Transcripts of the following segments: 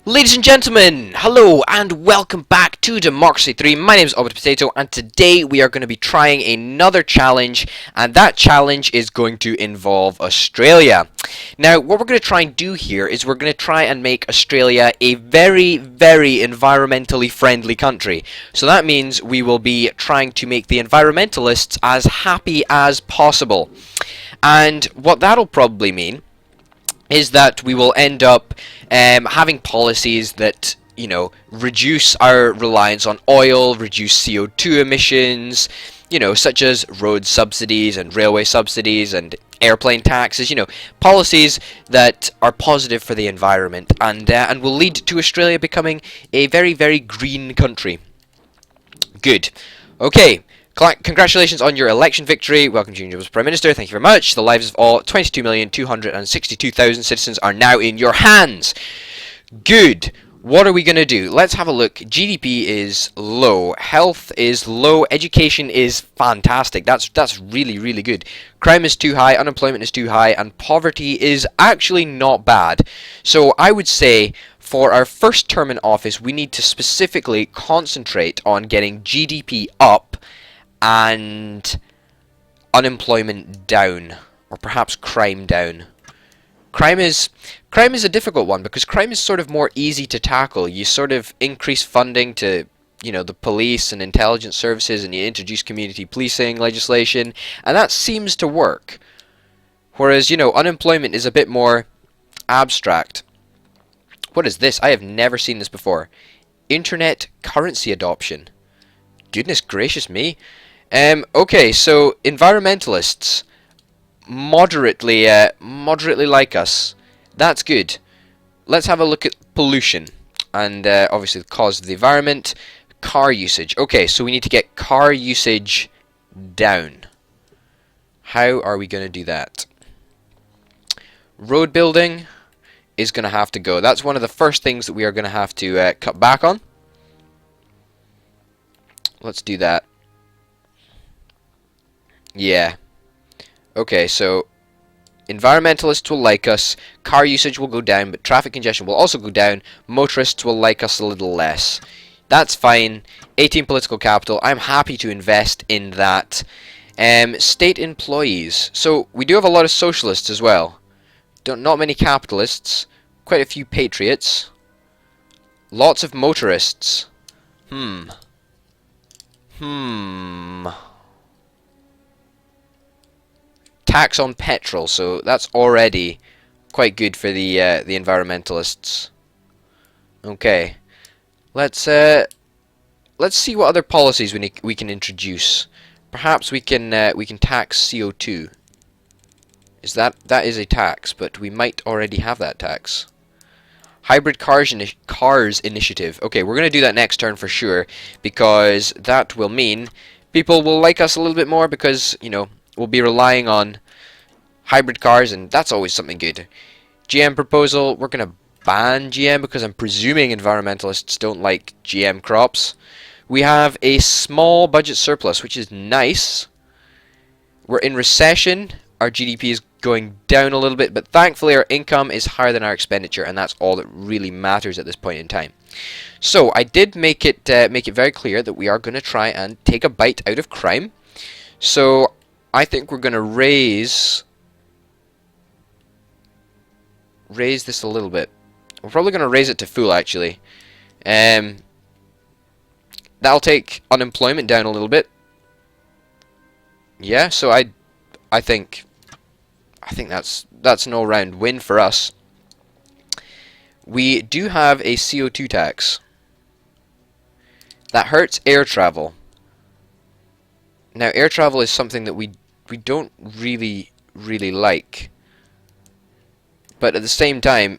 Ladies and gentlemen, hello and welcome back to Democracy 3. My name is Obit Potato and today we are going to be trying another challenge, and that challenge is going to involve Australia. Now, what we're going to try and do here is we're going to try and make Australia a very, very environmentally friendly country. So that means we will be trying to make the environmentalists as happy as possible. And what that'll probably mean is that we will end up having policies that, reduce our reliance on oil, reduce CO2 emissions, such as road subsidies and railway subsidies and airplane taxes, policies that are positive for the environment and will lead to Australia becoming a very, very green country. Good. Okay. Congratulations on your election victory. Welcome to you as Prime Minister. Thank you very much. The lives of all 22,262,000 citizens are now in your hands. Good. What are we going to do? Let's have a look. GDP is low. Health is low. Education is fantastic. That's really, really good. Crime is too high. Unemployment is too high. And poverty is actually not bad. So I would say for our first term in office, we need to specifically concentrate on getting GDP up and unemployment down, or perhaps crime down. Crime is a difficult one because crime is sort of more easy to tackle. You sort of increase funding to, the police and intelligence services, and you introduce community policing legislation, and that seems to work. Whereas, unemployment is a bit more abstract. What is this? I have never seen this before. Internet currency adoption. Goodness gracious me. Okay, so environmentalists moderately like us. That's good. Let's have a look at pollution and obviously the cause of the environment. Car usage. Okay, so we need to get car usage down. How are we going to do that? Road building is going to have to go. That's one of the first things that we are going to have to cut back on. Let's do that. Yeah. Okay, so environmentalists will like us, car usage will go down, but traffic congestion will also go down, motorists will like us a little less. That's fine. 18 political capital, I'm happy to invest in that. State employees. So, we do have a lot of socialists as well. Not many capitalists, quite a few patriots, lots of motorists. Tax on petrol, so that's already quite good for the environmentalists. Okay, let's see what other policies we can introduce. Perhaps we can tax CO2. That is a tax, but we might already have that tax. Hybrid cars initiative. Okay, we're going to do that next turn for sure, because that will mean people will like us a little bit more because, we'll be relying on hybrid cars, and that's always something good. GM proposal, we're going to ban GM because I'm presuming environmentalists don't like GM crops. We have a small budget surplus, which is nice. We're in recession. Our GDP is going down a little bit, but thankfully our income is higher than our expenditure, and that's all that really matters at this point in time. So I did make it very clear that we are going to try and take a bite out of crime. So I think we're going to raise this a little bit. We're probably going to raise it to full, actually. That'll take unemployment down a little bit. Yeah, so I think that's an all-round win for us. We do have a CO2 tax. That hurts air travel. Now, air travel is something that we don't really like. But at the same time,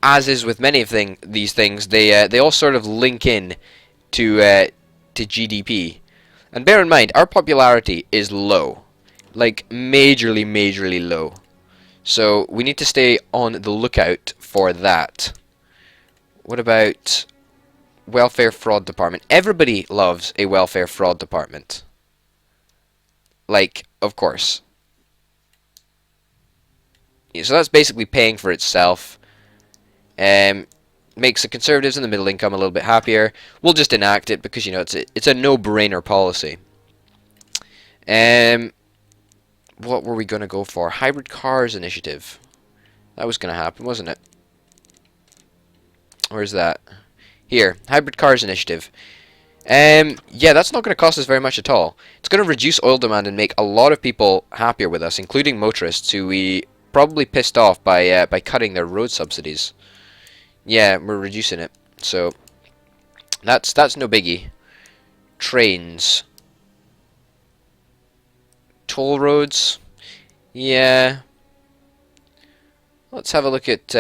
as is with many of these things, they all sort of link in to GDP. And bear in mind, our popularity is low. Like, majorly low. So, we need to stay on the lookout for that. What about welfare fraud department? Everybody loves a welfare fraud department. Like, of course. So that's basically paying for itself. makes the conservatives and the middle income a little bit happier. We'll just enact it because, you know, it's a no-brainer policy. What were we going to go for? Hybrid cars initiative. That was going to happen, wasn't it? Where's that? Here, hybrid cars initiative. Yeah, that's not going to cost us very much at all. It's going to reduce oil demand and make a lot of people happier with us, including motorists who we probably pissed off by cutting their road subsidies. Yeah, we're reducing it. So that's no biggie. Trains. Toll roads. Yeah. Let's have a look at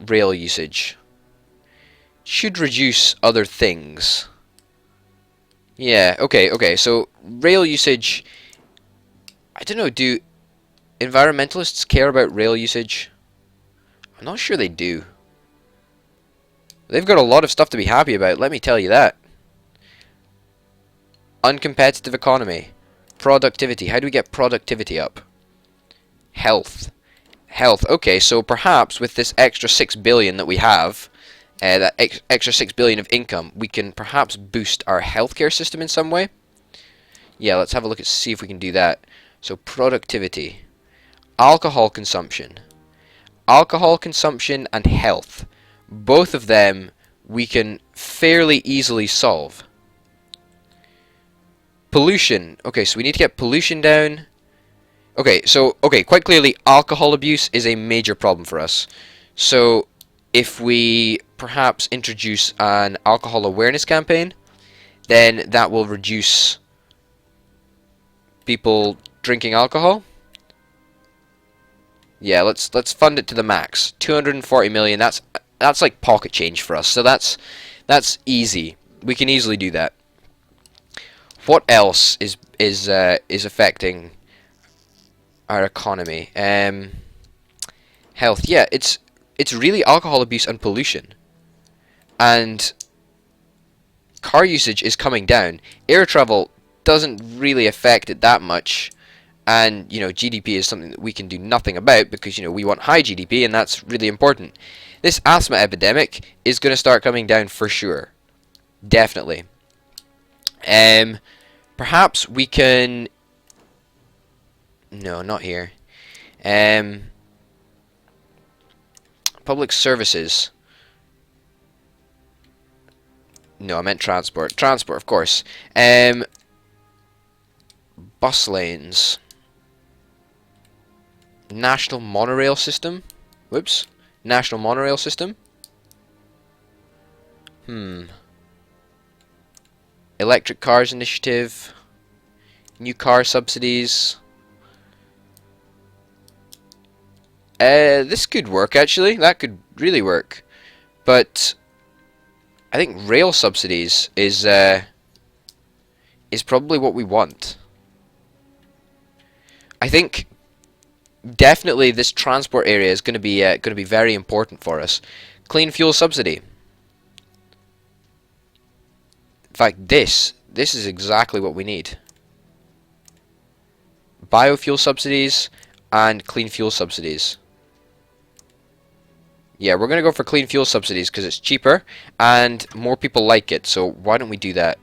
rail usage. Should reduce other things. Yeah, okay, so rail usage, I don't know, do environmentalists care about rail usage? I'm not sure they do. They've got a lot of stuff to be happy about, let me tell you that. Uncompetitive economy. Productivity, how do we get productivity up? Health. Okay, so perhaps with this extra 6 billion that we have, that extra 6 billion of income, we can perhaps boost our healthcare system in some way. Yeah, let's have a look at see if we can do that. So productivity, alcohol consumption and health. Both of them we can fairly easily solve. Pollution. Okay, so we need to get pollution down. Okay, quite clearly alcohol abuse is a major problem for us. So if we perhaps introduce an alcohol awareness campaign, then that will reduce people drinking alcohol. Yeah, let's fund it to the max. 240 million. That's like pocket change for us. So that's easy. We can easily do that. What else is affecting our economy? Health. Yeah, it's really alcohol abuse and pollution. And car usage is coming down. Air travel doesn't really affect it that much. And, you know, GDP is something that we can do nothing about because, you know, we want high GDP and that's really important. This asthma epidemic is going to start coming down for sure. Definitely. Perhaps we can... No, not here. Public services. No, I meant transport. Transport, of course. Bus lanes. National monorail system. Whoops. National monorail system. Electric cars initiative. New car subsidies. This could work, actually. That could really work. But I think rail subsidies is probably what we want. I think definitely this transport area is going to be very important for us. Clean fuel subsidy. In fact, this is exactly what we need. Biofuel subsidies and clean fuel subsidies. Yeah, we're going to go for clean fuel subsidies because it's cheaper and more people like it. So why don't we do that?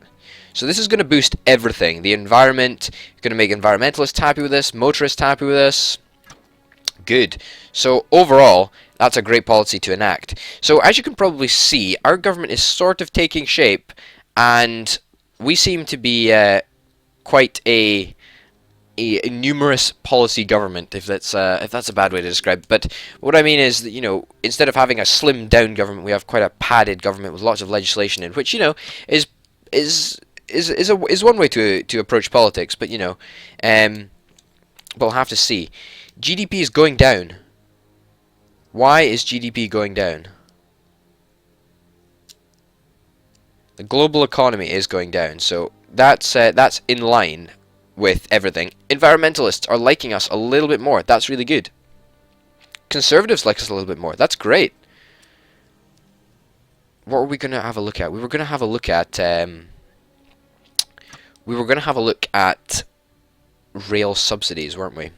So this is going to boost everything. The environment, going to make environmentalists happy with this, motorists happy with this. Good. So overall, that's a great policy to enact. So as you can probably see, our government is sort of taking shape and we seem to be quite a numerous policy government, if that's a bad way to describe it. But what I mean is that, you know, instead of having a slimmed down government, we have quite a padded government with lots of legislation in, which, you know, is one way to approach politics. But, you know, we'll have to see. GDP is going down. Why is GDP going down? The global economy is going down, so that's in line with everything. Environmentalists are liking us a little bit more. That's really good. Conservatives like us a little bit more. That's great. What were we going to have a look at? We were going to have a look at rail subsidies, weren't we?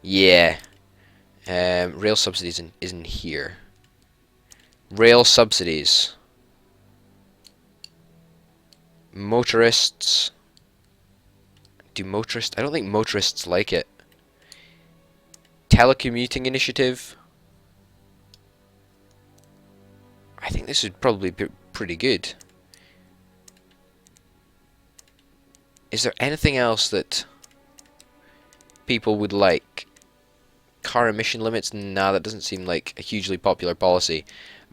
Yeah. Rail subsidies isn't here. Rail subsidies. Motorists. Do motorists? I don't think motorists like it. Telecommuting initiative. I think this would probably be pretty good. Is there anything else that people would like? Car emission limits? Nah, that doesn't seem like a hugely popular policy.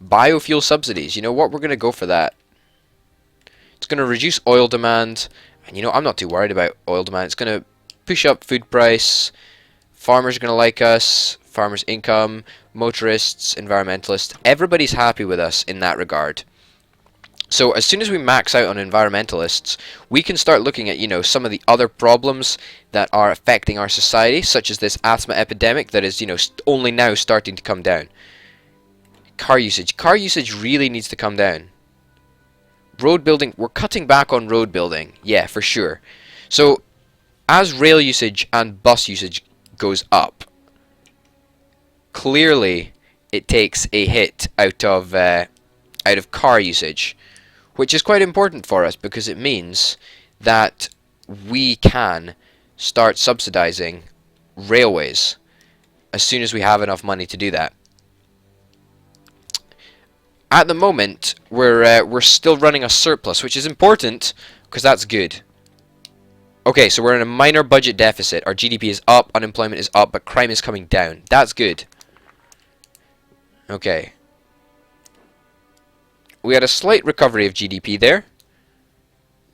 Biofuel subsidies. You know what? We're going to go for that. It's going to reduce oil demand. And you know, I'm not too worried about oil demand. It's going to push up food price. Farmers are going to like us. Farmers' income. Motorists. Environmentalists. Everybody's happy with us in that regard. So as soon as we max out on environmentalists, we can start looking at, you know, some of the other problems that are affecting our society, such as this asthma epidemic that is, you know, only now starting to come down. Car usage. Car usage really needs to come down. Road building. We're cutting back on road building. Yeah, for sure. So as rail usage and bus usage goes up, clearly it takes a hit out of car usage, which is quite important for us because it means that we can start subsidizing railways as soon as we have enough money to do that. At the moment, we're still running a surplus, which is important because that's good. Okay, so we're in a minor budget deficit. Our GDP is up, unemployment is up, but crime is coming down. That's good. Okay. We had a slight recovery of GDP there.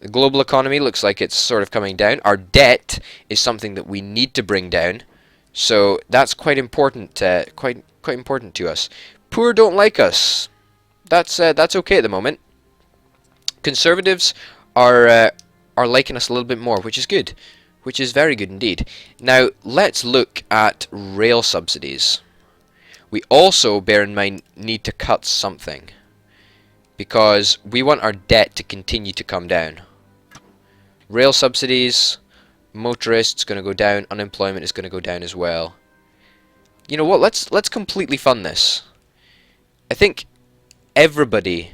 The global economy looks like it's sort of coming down. Our debt is something that we need to bring down, so that's quite important. Quite important to us. Poor don't like us. That's okay at the moment. Conservatives are liking us a little bit more, which is good, which is very good indeed. Now let's look at rail subsidies. We also, bear in mind, need to cut something, because we want our debt to continue to come down. Rail subsidies, motorists going to go down, unemployment is going to go down as well. You know what? Let's completely fund this. I think everybody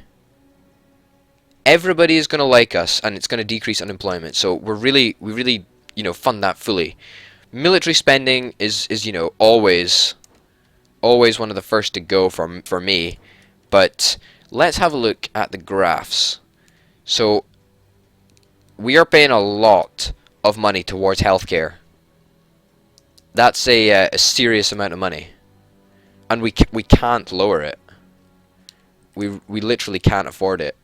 is going to like us, and it's going to decrease unemployment. So we really, you know, fund that fully. Military spending is you know, always one of the first to go for me, but let's have a look at the graphs. So we are paying a lot of money towards healthcare. That's a serious amount of money, and we can't lower it. We literally can't afford it.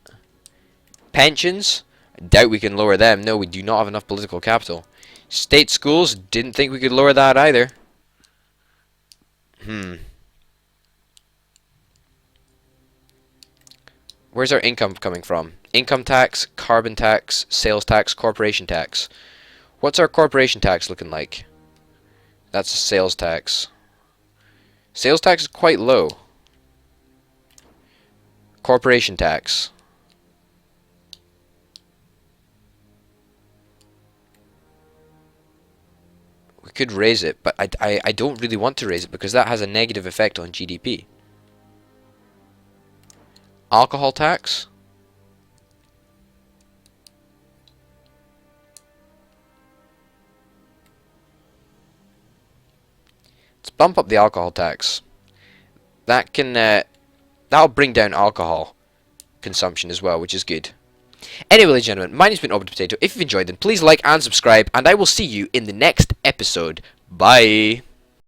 Pensions, I doubt we can lower them. No, we do not have enough political capital. State schools, didn't think we could lower that either. Where's our income coming from? Income tax, carbon tax, sales tax, corporation tax. What's our corporation tax looking like? That's sales tax. Sales tax is quite low. Corporation tax. We could raise it, but I don't really want to raise it because that has a negative effect on GDP. Alcohol tax. Let's bump up the alcohol tax. That can that'll bring down alcohol consumption as well, which is good. Anyway, ladies and gentlemen, my name's been Orbit Potato. If you've enjoyed, then please like and subscribe, and I will see you in the next episode. Bye.